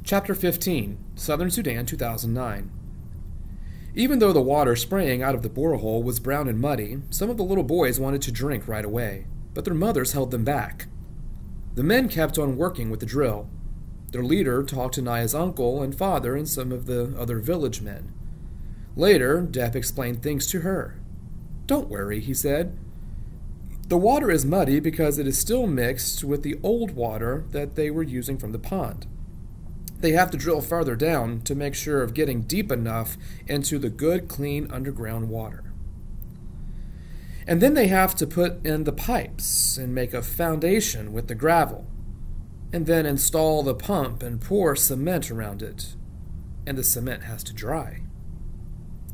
Chapter 15, Southern Sudan, 2009. Even though the water spraying out of the borehole was brown and muddy, some of the little boys wanted to drink right away, but their mothers held them back. The men kept on working with the drill. Their leader talked to Naya's uncle and father and some of the other village men. Later, Depp explained things to her. "Don't worry," he said. "The water is muddy because it is still mixed with the old water that they were using from the pond. They have to drill farther down to make sure of getting deep enough into the good, clean underground water. And then they have to put in the pipes and make a foundation with the gravel, and then install the pump and pour cement around it. And the cement has to dry.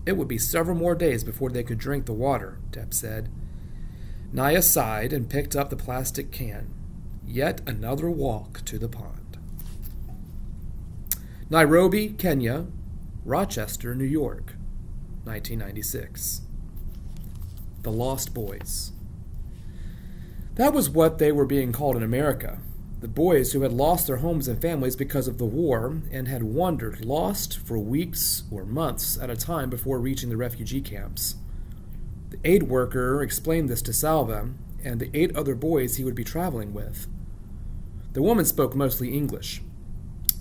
It would be several more days before they could drink the water," Depp said. Naya sighed and picked up the plastic can. Yet another walk to the pond. Nairobi, Kenya, Rochester, New York, 1996. The Lost Boys. That was what they were being called in America. The boys who had lost their homes and families because of the war and had wandered lost for weeks or months at a time before reaching the refugee camps. The aid worker explained this to Salva and the 8 other boys he would be traveling with. The woman spoke mostly English.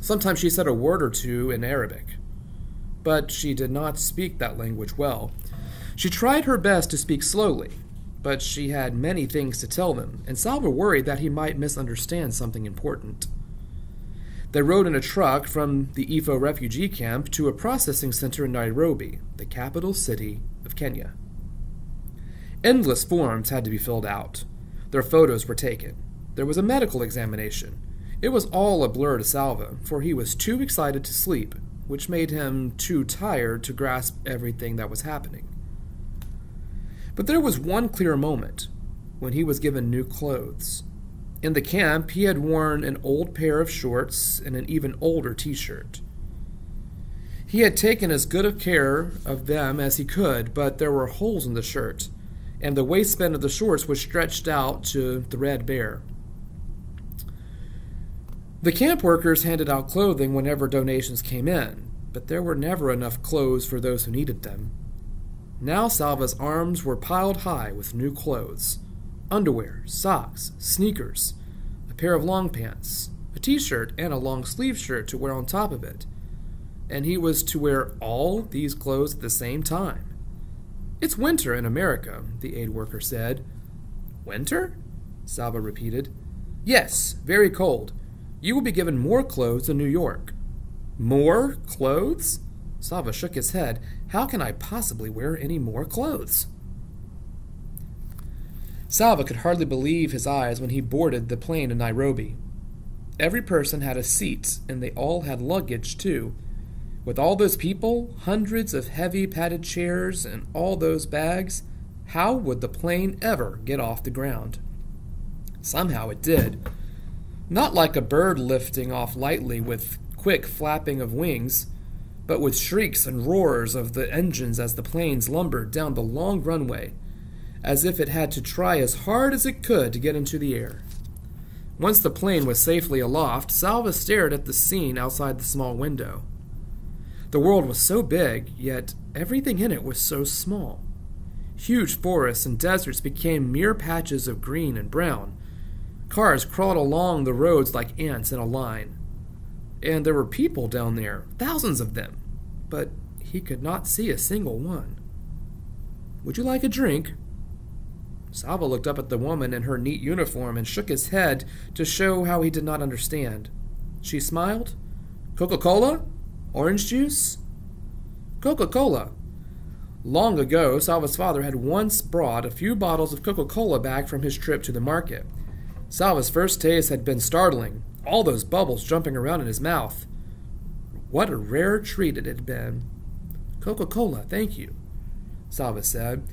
Sometimes she said a word or two in Arabic, but she did not speak that language well. She tried her best to speak slowly, but she had many things to tell them, and Salva worried that he might misunderstand something important. They rode in a truck from the Ifo refugee camp to a processing center in Nairobi, the capital city of Kenya. Endless forms had to be filled out. Their photos were taken. There was a medical examination. It was all a blur to Salva, for he was too excited to sleep, which made him too tired to grasp everything that was happening. But there was one clear moment, when he was given new clothes. In the camp, he had worn an old pair of shorts and an even older t-shirt. He had taken as good of care of them as he could, but there were holes in the shirt, and the waistband of the shorts was stretched out to threadbare. The camp workers handed out clothing whenever donations came in, but there were never enough clothes for those who needed them. Now Salva's arms were piled high with new clothes. Underwear, socks, sneakers, a pair of long pants, a t-shirt, and a long-sleeve shirt to wear on top of it. And he was to wear all these clothes at the same time. "It's winter in America," the aid worker said. "Winter?" Salva repeated. "Yes, very cold. You will be given more clothes than New York." "More clothes?" Salva shook his head. "How can I possibly wear any more clothes?" Salva could hardly believe his eyes when he boarded the plane in Nairobi. Every person had a seat, and they all had luggage, too. With all those people, hundreds of heavy padded chairs, and all those bags, how would the plane ever get off the ground? Somehow it did. Not like a bird lifting off lightly with quick flapping of wings, but with shrieks and roars of the engines as the planes lumbered down the long runway, as if it had to try as hard as it could to get into the air. Once the plane was safely aloft, Salva stared at the scene outside the small window. The world was so big, yet everything in it was so small. Huge forests and deserts became mere patches of green and brown. Cars crawled along the roads like ants in a line. And there were people down there, thousands of them, but he could not see a single one. "Would you like a drink?" Salva looked up at the woman in her neat uniform and shook his head to show how he did not understand. She smiled. "Coca-Cola? Orange juice?" "Coca-Cola." Long ago, Salva's father had once brought a few bottles of Coca-Cola back from his trip to the market. Salva's first taste had been startling, all those bubbles jumping around in his mouth. What a rare treat it had been. "Coca-Cola, thank you," Salva said,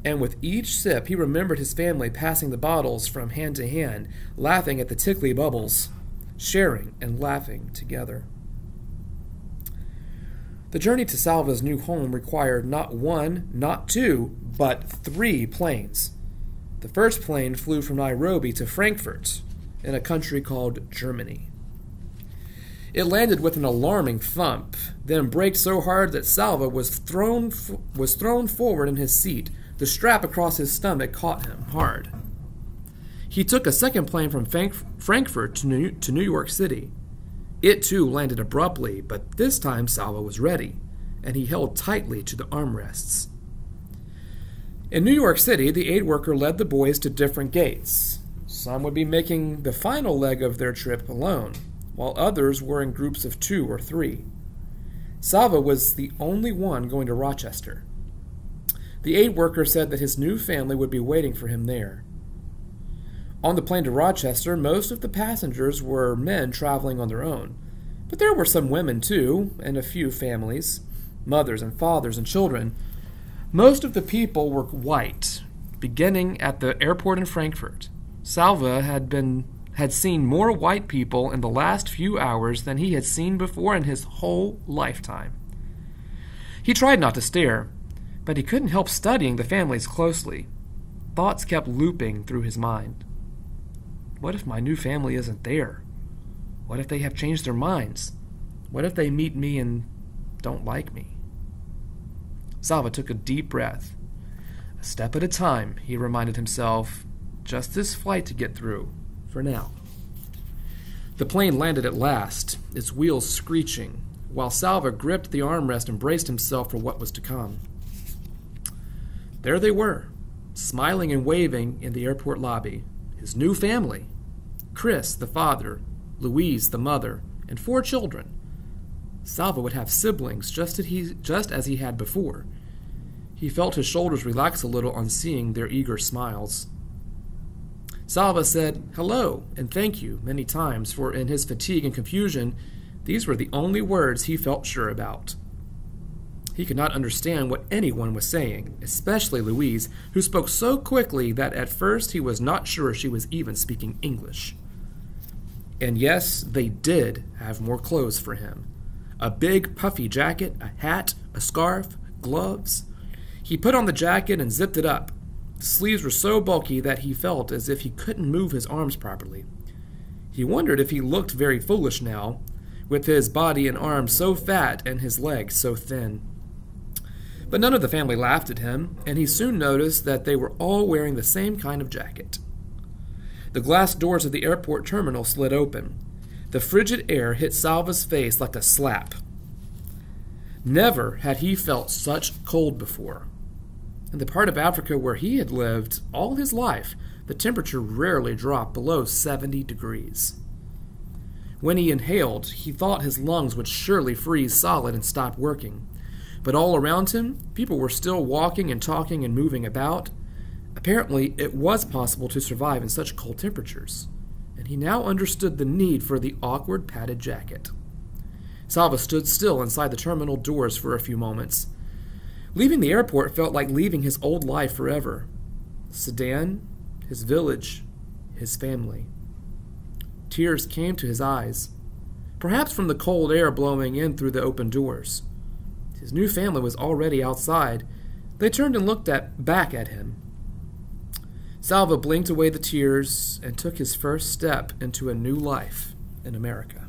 and with each sip he remembered his family passing the bottles from hand to hand, laughing at the tickly bubbles, sharing and laughing together. The journey to Salva's new home required not one, not two, but 3 planes. The first plane flew from Nairobi to Frankfurt, in a country called Germany. It landed with an alarming thump, then braked so hard that Salva was thrown forward in his seat. The strap across his stomach caught him hard. He took a second plane from Frankfurt to New York City. It too landed abruptly, but this time Salva was ready, and he held tightly to the armrests. In New York City, the aid worker led the boys to different gates. Some would be making the final leg of their trip alone, while others were in groups of 2 or 3. Salva was the only one going to Rochester. The aid worker said that his new family would be waiting for him there. On the plane to Rochester, most of the passengers were men traveling on their own, but there were some women too, and a few families, mothers and fathers and children. Most of the people were white, beginning at the airport in Frankfurt. Salva had seen more white people in the last few hours than he had seen before in his whole lifetime. He tried not to stare, but he couldn't help studying the families closely. Thoughts kept looping through his mind. What if my new family isn't there? What if they have changed their minds? What if they meet me and don't like me? Salva took a deep breath. A step at a time, he reminded himself. Just this flight to get through, for now. The plane landed at last, its wheels screeching, while Salva gripped the armrest and braced himself for what was to come. There they were, smiling and waving in the airport lobby. His new family. Chris, the father, Louise, the mother, and 4 children. Salva would have siblings just as he had before. He felt his shoulders relax a little on seeing their eager smiles. Salva said hello and thank you many times, for in his fatigue and confusion, these were the only words he felt sure about. He could not understand what anyone was saying, especially Louise, who spoke so quickly that at first he was not sure she was even speaking English. And yes, they did have more clothes for him. A big puffy jacket, a hat, a scarf, gloves. He put on the jacket and zipped it up. The sleeves were so bulky that he felt as if he couldn't move his arms properly. He wondered if he looked very foolish now, with his body and arms so fat and his legs so thin. But none of the family laughed at him, and he soon noticed that they were all wearing the same kind of jacket. The glass doors of the airport terminal slid open. The frigid air hit Salva's face like a slap. Never had he felt such cold before. In the part of Africa where he had lived all his life, the temperature rarely dropped below 70 degrees. When he inhaled, he thought his lungs would surely freeze solid and stop working. But all around him, people were still walking and talking and moving about. Apparently, it was possible to survive in such cold temperatures, and he now understood the need for the awkward padded jacket. Salva stood still inside the terminal doors for a few moments. Leaving the airport felt like leaving his old life forever. Sudan, his village, his family. Tears came to his eyes, perhaps from the cold air blowing in through the open doors. His new family was already outside. They turned and looked back at him. Salva blinked away the tears and took his first step into a new life in America.